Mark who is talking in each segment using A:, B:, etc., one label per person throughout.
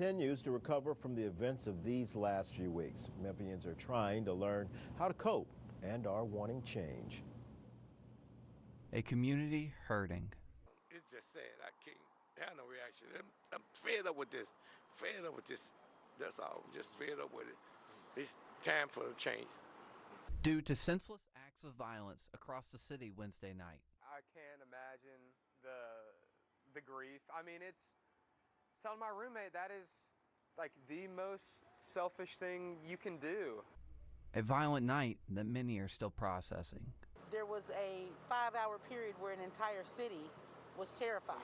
A: Continues to recover from the events of these last few weeks. Memphians are trying to learn how to cope and are wanting change.
B: A community hurting.
C: It's just sad. I can't have no reaction. I'm fed up with this. Fed up with this. That's all. Just fed up with it. It's time for a change.
B: Due to senseless acts of violence across the city Wednesday night.
D: I can't imagine the grief. I mean, it's telling my roommate that is like the most selfish thing you can do.
B: A violent night that many are still processing.
E: There was a 5-hour period where an entire city was terrified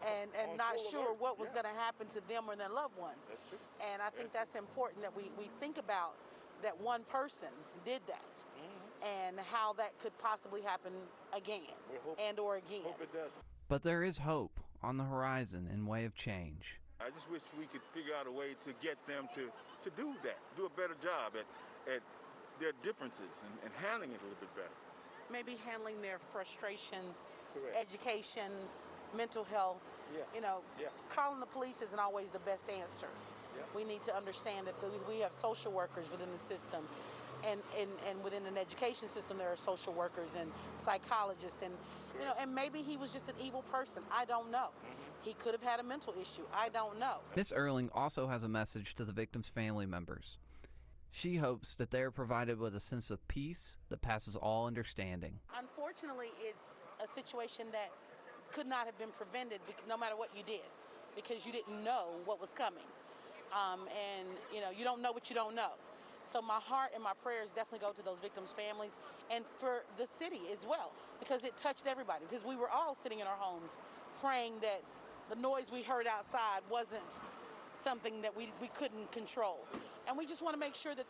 E: and not sure what was going to happen to them or their loved ones.
F: That's true.
E: And I think that's important that we think about that one person did that and how that could possibly happen again or again.
F: Hope it does.
B: But there is hope on the horizon in way of change.
F: I just wish we could figure out a way to get them to do that, do a better job at their differences and handling it a little bit better.
E: Maybe handling their frustrations,
F: Correct.
E: education, mental health.
F: Yeah.
E: Calling the police isn't always the best answer.
F: Yeah.
E: We need to understand that we have social workers within the system, and within an education system there are social workers and psychologists, and and maybe he was just an evil person. I don't know. He could have had a mental issue. I don't know.
B: Ms. Erling also has a message to the victims' family members. She hopes that they are provided with a sense of peace that passes all understanding.
E: Unfortunately, it's a situation that could not have been prevented no matter what you did, because you didn't know what was coming. And you don't know what you don't know. So my heart and my prayers definitely go to those victims' families and for the city as well, because it touched everybody, because we were all sitting in our homes praying that the noise we heard outside wasn't something that we couldn't control. And we just want to make sure that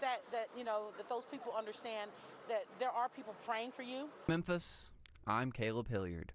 E: those people understand that there are people praying for you.
B: Memphis, I'm Caleb Hilliard.